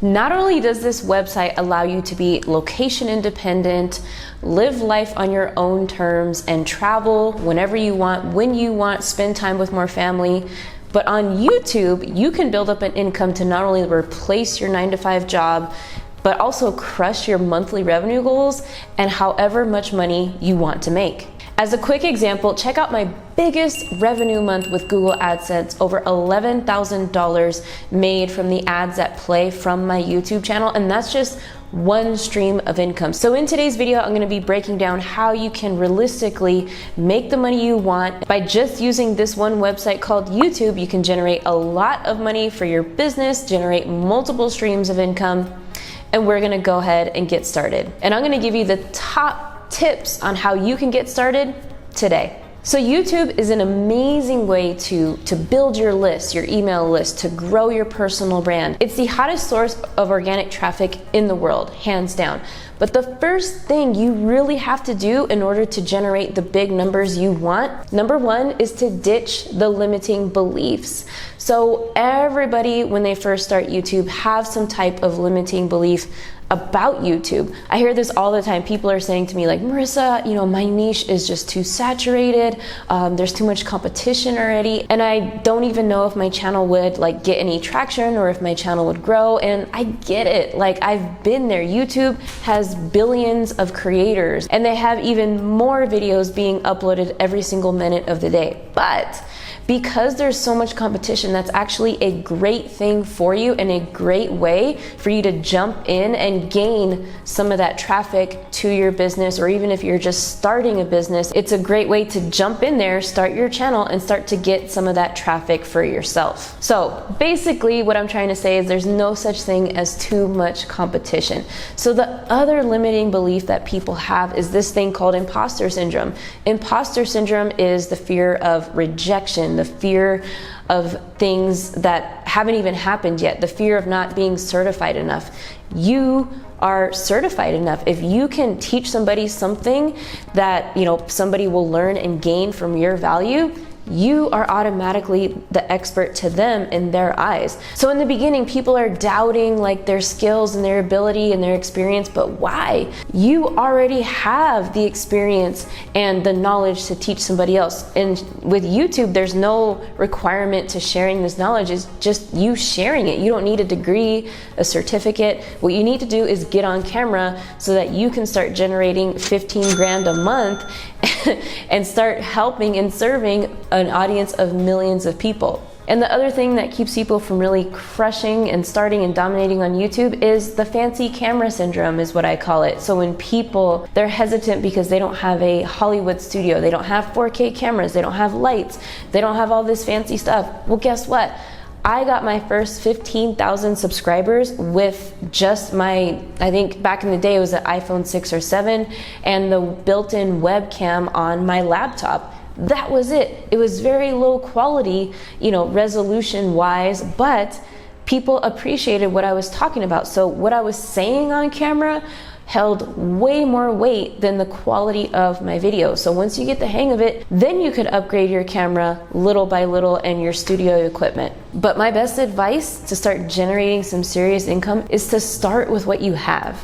Not only does this website allow you to be location independent, live life on your own terms, and travel whenever you want, when you want, spend time with more family, but on YouTube, you can build up an income to not only replace your 9-to-5 job, but also crush your monthly revenue goals and however much money you want to make. As a quick example, check out my biggest revenue month with Google AdSense, over $11,000 made from the ads that play from my YouTube channel, and that's just one stream of income. So in today's video, I'm gonna be breaking down how you can realistically make the money you want. By just using this one website called YouTube, you can generate a lot of money for your business, generate multiple streams of income, and we're gonna go ahead and get started. And I'm gonna give you the top tips on how you can get started today. So YouTube is an amazing way to build your list, your email list, to grow your personal brand. It's the hottest source of organic traffic in the world, hands down. But the first thing you really have to do in order to generate the big numbers you want, number one, is to ditch the limiting beliefs. So everybody, when they first start YouTube, have some type of limiting belief about YouTube. I hear this all the time. People are saying to me like, Marissa, my niche is just too saturated. There's too much competition already. And I don't even know if my channel would get any traction or if my channel would grow. And I get it. I've been there. YouTube has billions of creators and they have even more videos being uploaded every single minute of the day. But because there's so much competition, that's actually a great thing for you and a great way for you to jump in and gain some of that traffic to your business, or even if you're just starting a business, it's a great way to jump in there, start your channel, and start to get some of that traffic for yourself. So basically what I'm trying to say is there's no such thing as too much competition. So the other limiting belief that people have is this thing called impostor syndrome. Impostor syndrome is the fear of rejection, the fear of things that haven't even happened yet, the fear of not being certified enough. You are certified enough. If you can teach somebody something that somebody will learn and gain from your value, you are automatically the expert to them in their eyes. So in the beginning, people are doubting their skills and their ability and their experience, but why? You already have the experience and the knowledge to teach somebody else. And with YouTube, there's no requirement to sharing this knowledge. It's just you sharing it. You don't need a degree, a certificate. What you need to do is get on camera so that you can start generating 15 grand a month and start helping and serving an audience of millions of people. And the other thing that keeps people from really crushing and starting and dominating on YouTube is the fancy camera syndrome, is what I call it. So when people, they're hesitant because they don't have a Hollywood studio, they don't have 4K cameras, they don't have lights, they don't have all this fancy stuff. Well, guess what? I got my first 15,000 subscribers with just I think back in the day it was an iPhone 6 or 7 and the built-in webcam on my laptop. That was it. It was very low quality, resolution wise, but people appreciated what I was talking about. So what I was saying on camera held way more weight than the quality of my video. So once you get the hang of it, then you could upgrade your camera little by little and your studio equipment. But my best advice to start generating some serious income is to start with what you have.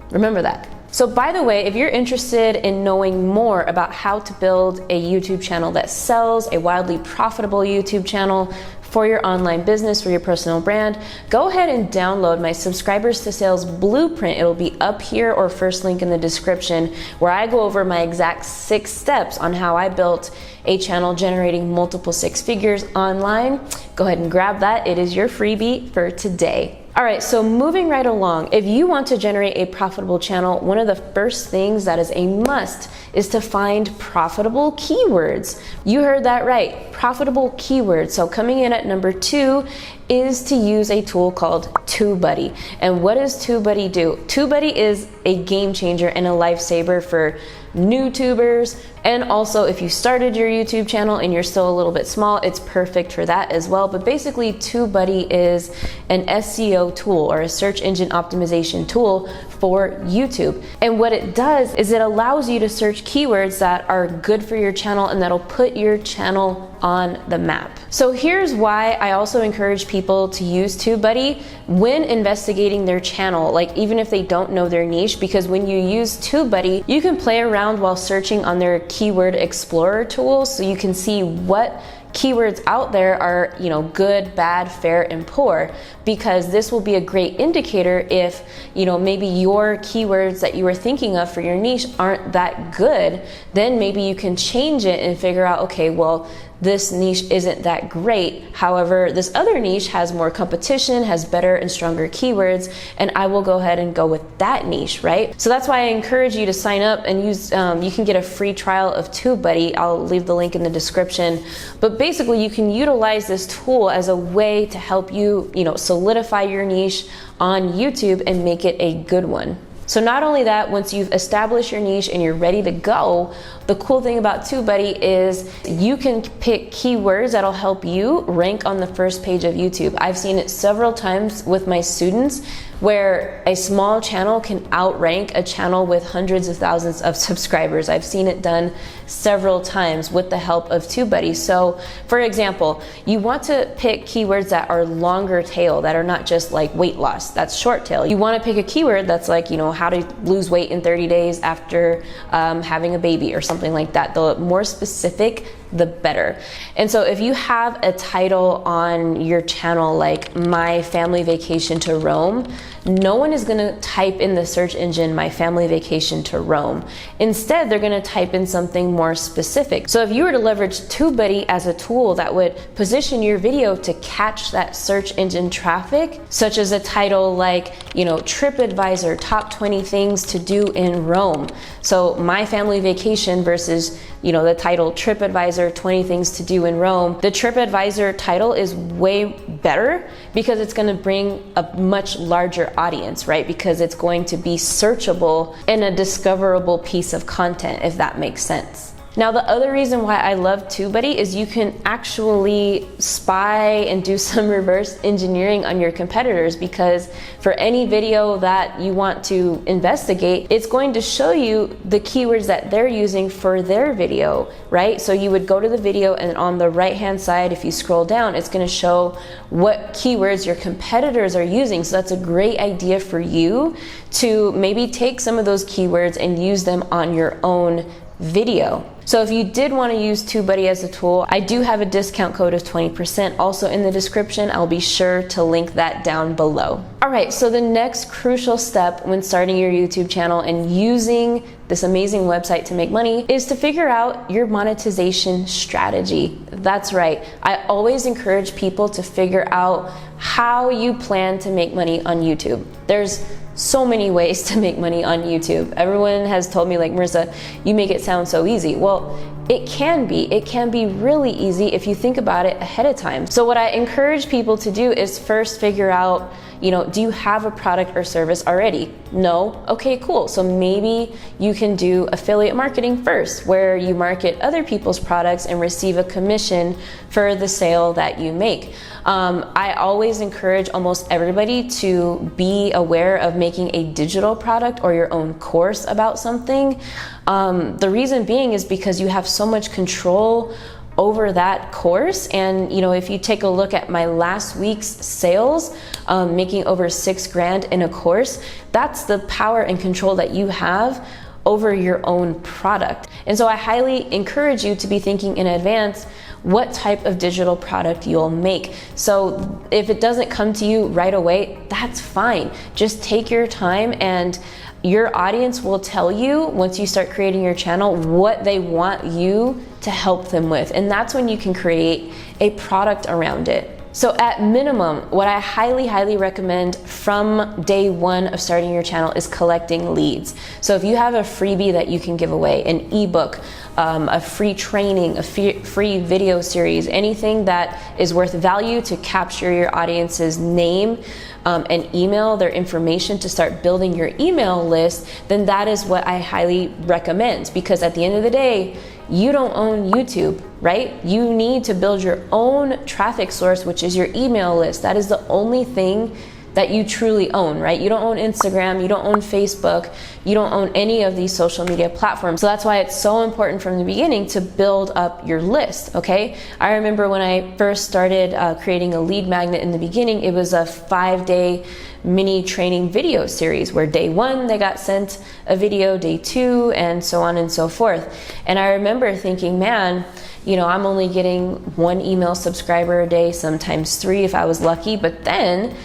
Remember that. So by the way, if you're interested in knowing more about how to build a YouTube channel that sells, a wildly profitable YouTube channel for your online business, for your personal brand, go ahead and download my Subscribers to Sales Blueprint. It'll be up here or first link in the description, where I go over my exact 6 steps on how I built a channel generating multiple 6 figures online. Go ahead and grab that. It is your freebie for today. All right, so moving right along, if you want to generate a profitable channel, one of the first things that is a must is to find profitable keywords. You heard that right, profitable keywords. So coming in at number 2 is to use a tool called TUBEBUDDY. And what does TUBEBUDDY do? TUBEBUDDY is a game changer and a lifesaver for new tubers, And also, if you started your YouTube channel and you're still a little bit small, it's perfect for that as well. But basically, TUBEBUDDY is an SEO tool, or a search engine optimization tool for YouTube. And what it does is it allows you to search keywords that are good for your channel and that'll put your channel on the map. So here's why I also encourage people to use TUBEBUDDY when investigating their channel, like even if they don't know their niche, because when you use TUBEBUDDY, you can play around while searching on their keyword explorer tool, so you can see what keywords out there are, you know, good, bad, fair, and poor, because this will be a great indicator if, you know, maybe your keywords that you were thinking of for your niche aren't that good. Then maybe you can change it and figure out, okay, well, this niche isn't that great. However, this other niche has more competition, has better and stronger keywords, and I will go ahead and go with that niche, right? So that's why I encourage you to sign up and use, you can get a free trial of TUBEBUDDY. I'll leave the link in the description. But basically, you can utilize this tool as a way to help you, you know, solidify your niche on YouTube and make it a good one. So not only that, once you've established your niche and you're ready to go, the cool thing about TUBEBUDDY is you can pick keywords that'll help you rank on the first page of YouTube. I've seen it several times with my students where a small channel can outrank a channel with hundreds of thousands of subscribers. I've seen it done several times with the help of TUBEBUDDY. So for example, you want to pick keywords that are longer tail, that are not just like weight loss, that's short tail. You want to pick a keyword that's like, you know, how to lose weight in 30 days after having a baby or something like that. The more specific, the better. And so if you have a title on your channel like My Family Vacation to Rome, no one is going to type in the search engine My Family Vacation to Rome. Instead, they're going to type in something more specific. So if you were to leverage TUBEBUDDY as a tool that would position your video to catch that search engine traffic, such as a title like, you know, TripAdvisor top 20 things to do in Rome. So My Family Vacation versus, you know, the title TripAdvisor 20 things to do in Rome. The TripAdvisor title is way better because it's going to bring a much larger audience, right? Because it's going to be searchable and a discoverable piece of content, if that makes sense. Now, the other reason why I love TUBEBUDDY is you can actually spy and do some reverse engineering on your competitors, because for any video that you want to investigate, it's going to show you the keywords that they're using for their video, right? So you would go to the video, and on the right-hand side, if you scroll down, it's going to show what keywords your competitors are using. So that's a great idea for you to maybe take some of those keywords and use them on your own video. So if you did want to use TUBEBUDDY as a tool, I do have a discount code of 20% also in the description. I'll be sure to link that down below. All right, so the next crucial step when starting your YouTube channel and using this amazing website to make money is to figure out your monetization strategy. That's right. I always encourage people to figure out how you plan to make money on YouTube. There's so many ways to make money on YouTube. Everyone has told me, like, Marissa, you make it sound so easy. Well, it can be really easy if you think about it ahead of time. So what I encourage people to do is first figure out, you know, do you have a product or service already? No? Okay, cool. So maybe you can do affiliate marketing first, where you market other people's products and receive a commission for the sale that you make. I always encourage almost everybody to be aware of making a digital product or your own course about something. The reason being is because you have so much control over that course. And you know, if you take a look at my last week's sales, making over $6 grand in a course, that's the power and control that you have over your own product. And so I highly encourage you to be thinking in advance what type of digital product you'll make. So if it doesn't come to you right away, that's fine. Just take your time, and your audience will tell you once you start creating your channel what they want you to help them with. And that's when you can create a product around it. So at minimum, what I highly recommend from day one of starting your channel is collecting leads. So if you have a freebie that you can give away, an ebook, a free training, a free video series, anything that is worth value to capture your audience's name, an email, their information to start building your email list, then that is what I highly recommend. Because at the end of the day, you don't own YouTube, right? You need to build your own traffic source, which is your email list. That is the only thing that you truly own, right? You don't own Instagram, you don't own Facebook, you don't own any of these social media platforms. So that's why it's so important from the beginning to build up your list, okay? I remember when I first started creating a lead magnet in the beginning, it was a 5-day mini training video series where day 1 they got sent a video, day 2, and so on and so forth. And I remember thinking, man, you know, I'm only getting 1 email subscriber a day, sometimes 3 if I was lucky, but then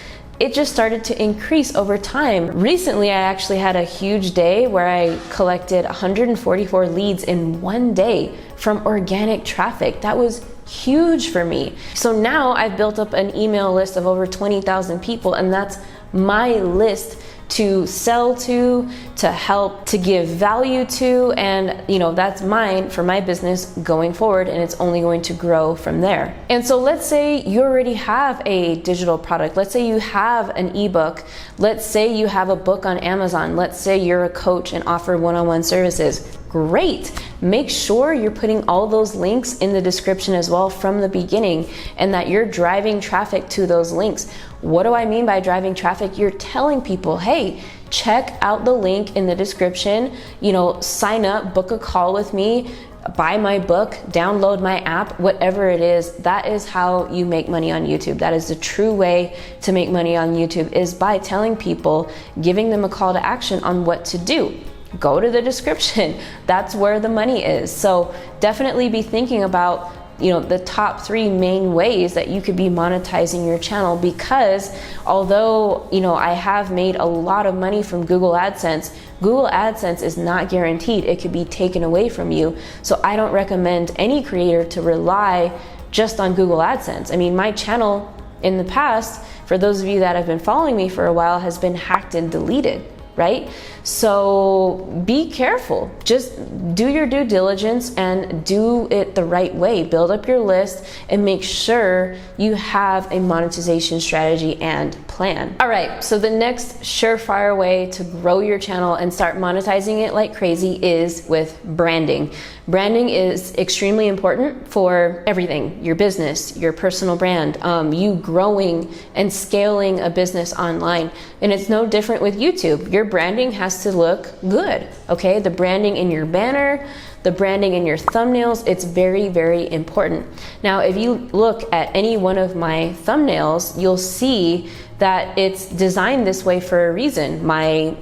it just started to increase over time. Recently, I actually had a huge day where I collected 144 leads in 1 day from organic traffic. That was huge for me. So now I've built up an email list of over 20,000 people, and that's my list to sell to help, to give value to, and you know, that's mine for my business going forward, and it's only going to grow from there. And so let's say you already have a digital product. Let's say you have an ebook. Let's say you have a book on Amazon. Let's say you're a coach and offer one-on-one services. Great. Make sure you're putting all those links in the description as well from the beginning, and that you're driving traffic to those links. What do I mean by driving traffic? You're telling people, hey, check out the link in the description, you know, sign up, book a call with me, buy my book, download my app, whatever it is. That is how you make money on YouTube. That is the true way to make money on YouTube, is by telling people, giving them a call to action on what to do. Go to the description. That's where the money is. So definitely be thinking about, you know, the top 3 main ways that you could be monetizing your channel, because although, you know, I have made a lot of money from Google AdSense is not guaranteed. It could be taken away from you. So I don't recommend any creator to rely just on Google AdSense. I mean, my channel in the past, for those of you that have been following me for a while, has been hacked and deleted, right? So be careful. Just do your due diligence and do it the right way. Build up your list and make sure you have a monetization strategy and plan. All right, so the next surefire way to grow your channel and start monetizing it like crazy is with branding. Branding is extremely important for everything: your business, your personal brand, you growing and scaling a business online. And it's no different with YouTube. Your branding has to look good, okay? The branding in your banner, the branding in your thumbnails, it's very, very important. Now, if you look at any one of my thumbnails, you'll see that it's designed this way for a reason.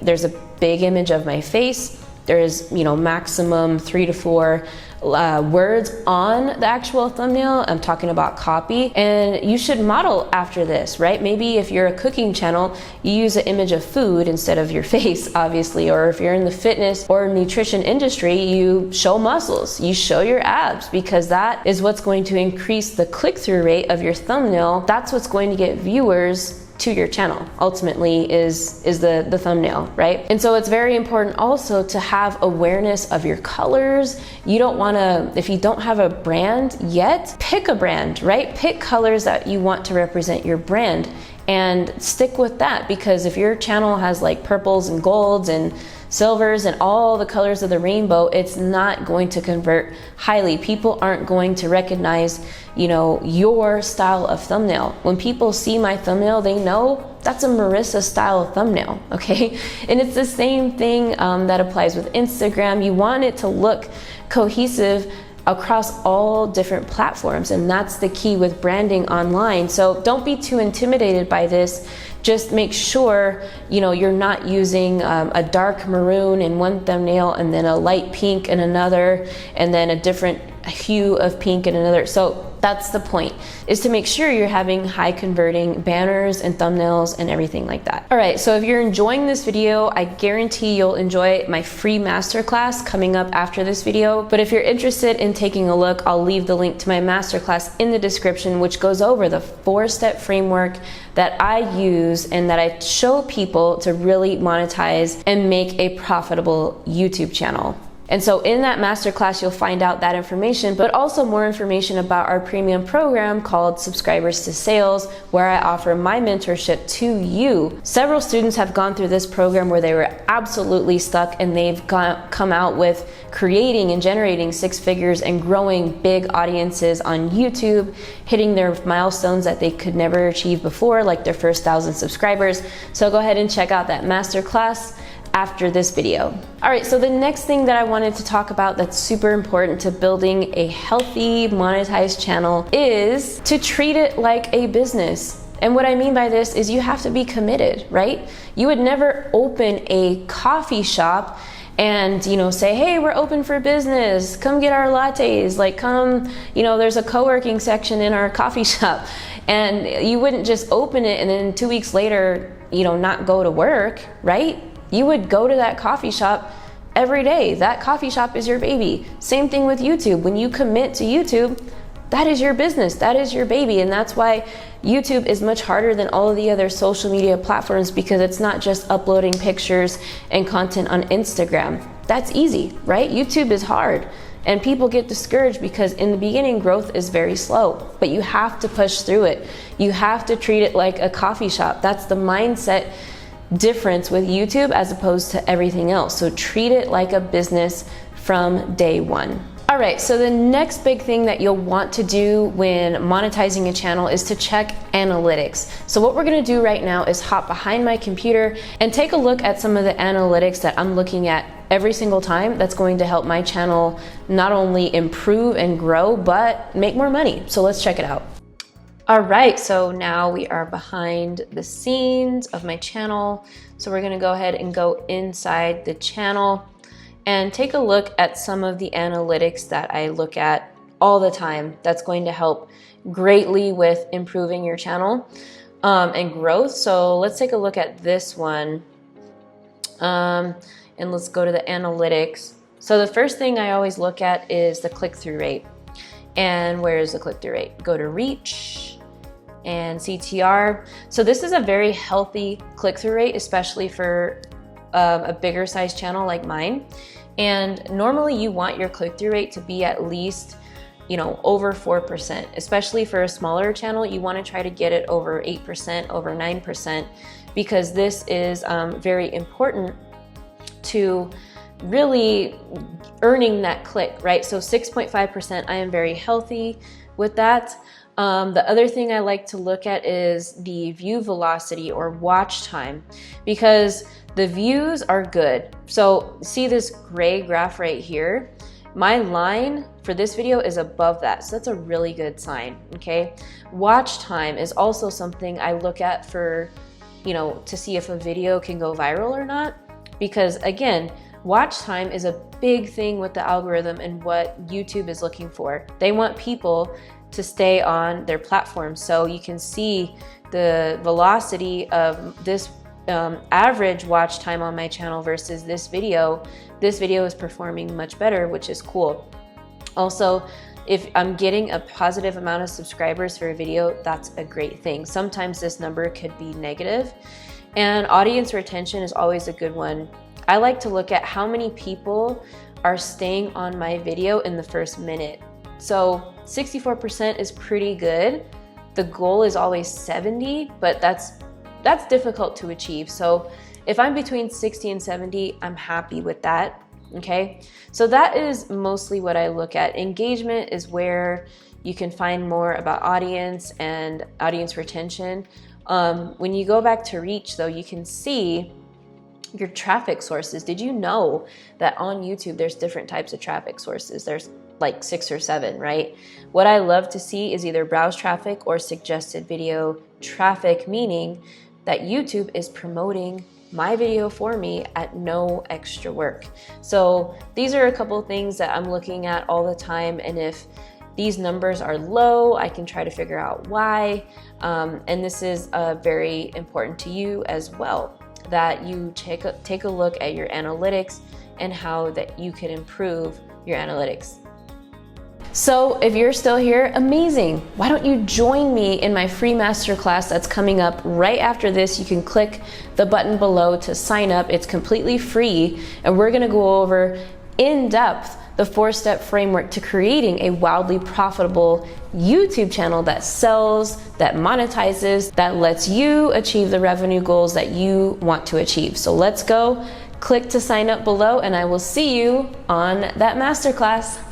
There's a big image of my face. There's, you know, maximum 3 to 4 words on the actual thumbnail. I'm talking about copy, and you should model after this, right? Maybe if you're a cooking channel, you use an image of food instead of your face, obviously. Or if you're in the fitness or nutrition industry, you show muscles, you show your abs, because that is what's going to increase the click-through rate of your thumbnail. That's what's going to get viewers to your channel, ultimately, is the thumbnail, right? And so it's very important also to have awareness of your colors. You don't want to, if you don't have a brand yet, pick a brand, right? Pick colors that you want to represent your brand and stick with that, because if your channel has like purples and golds and silvers and all the colors of the rainbow, it's not going to convert highly. People aren't going to recognize, you know, your style of thumbnail. When people see my thumbnail, they know that's a Marissa style thumbnail, okay? And it's the same thing that applies with Instagram. You want it to look cohesive across all different platforms, and that's the key with branding online. So don't be too intimidated by this. Just make sure, you know, you're not using a dark maroon in one thumbnail and then a light pink in another, and then a different hue of pink in another. So that's the point, is to make sure you're having high converting banners and thumbnails and everything like that. All right, so if you're enjoying this video, I guarantee you'll enjoy my free masterclass coming up after this video. But if you're interested in taking a look, I'll leave the link to my masterclass in the description, which goes over the 4-step framework that I use and that I show people to really monetize and make a profitable YouTube channel. And so in that masterclass, you'll find out that information, but also more information about our premium program called Subscribers to Sales, where I offer my mentorship to you. Several students have gone through this program where they were absolutely stuck, and they've come out with creating and generating 6 figures and growing big audiences on YouTube, hitting their milestones that they could never achieve before, like their first 1,000 subscribers. So go ahead and check out that masterclass after this video. All right, so the next thing that I wanted to talk about that's super important to building a healthy monetized channel is to treat it like a business. And what I mean by this is you have to be committed, right? You would never open a coffee shop and, you know, say, hey, we're open for business, come get our lattes, like come, you know, there's a co-working section in our coffee shop. And you wouldn't just open it and then 2 weeks later, you know, not go to work, right? You would go to that coffee shop every day. That coffee shop is your baby. Same thing with YouTube. When you commit to YouTube, that is your business, that is your baby. And that's why YouTube is much harder than all of the other social media platforms, because it's not just uploading pictures and content on Instagram. That's easy, right? YouTube is hard. And people get discouraged because in the beginning, growth is very slow, but you have to push through it. You have to treat it like a coffee shop. That's the mindset difference with YouTube as opposed to everything else. So treat it like a business from day one. All right, so the next big thing that you'll want to do when monetizing a channel is to check analytics. So what we're gonna do right now is hop behind my computer and take a look at some of the analytics that I'm looking at every single time that's going to help my channel not only improve and grow, but make more money. So let's check it out. All right, so now we are behind the scenes of my channel. So we're gonna go ahead and go inside the channel and take a look at some of the analytics that I look at all the time. That's going to help greatly with improving your channel and growth. So let's take a look at this one. And let's go to the analytics. So the first thing I always look at is the click-through rate. And where is the click-through rate? Go to reach and CTR. So this is a very healthy click-through rate, especially for a bigger size channel like mine. And normally you want your click-through rate to be at least, you know, over 4%, especially for a smaller channel. You want to try to get it over 8%, over 9%, because this is very important to really earning that click, right? So 6.5%, I am very healthy with that. The other thing I like to look at is the view velocity or watch time, because the views are good. So see this gray graph right here? My line for this video is above that, so that's a really good sign, okay? Watch time is also something I look at for, you know, to see if a video can go viral or not, because again, watch time is a big thing with the algorithm and what YouTube is looking for. They want people to stay on their platform. So you can see the velocity of this average watch time on my channel versus this video. This video is performing much better, which is cool. Also, if I'm getting a positive amount of subscribers for a video, that's a great thing. Sometimes this number could be negative. And audience retention is always a good one. I like to look at how many people are staying on my video in the first minute. So 64% is pretty good. The goal is always 70, but that's difficult to achieve. So if I'm between 60 and 70, I'm happy with that, okay? So that is mostly what I look at. Engagement is where you can find more about audience and audience retention. When you go back to reach though, you can see your traffic sources. Did you know that on YouTube, there's different types of traffic sources? There's like 6 or 7, right? What I love to see is either browse traffic or suggested video traffic, meaning that YouTube is promoting my video for me at no extra work. So these are a couple of things that I'm looking at all the time. And if these numbers are low, I can try to figure out why. And this is very important to you as well, that you take a look at your analytics and how that you can improve your analytics. So if you're still here, amazing. Why don't you join me in my free masterclass that's coming up right after this? You can click the button below to sign up. It's completely free, and we're gonna go over in depth the 4-step framework to creating a wildly profitable YouTube channel that sells, that monetizes, that lets you achieve the revenue goals that you want to achieve. So let's go. Click to sign up below, and I will see you on that masterclass.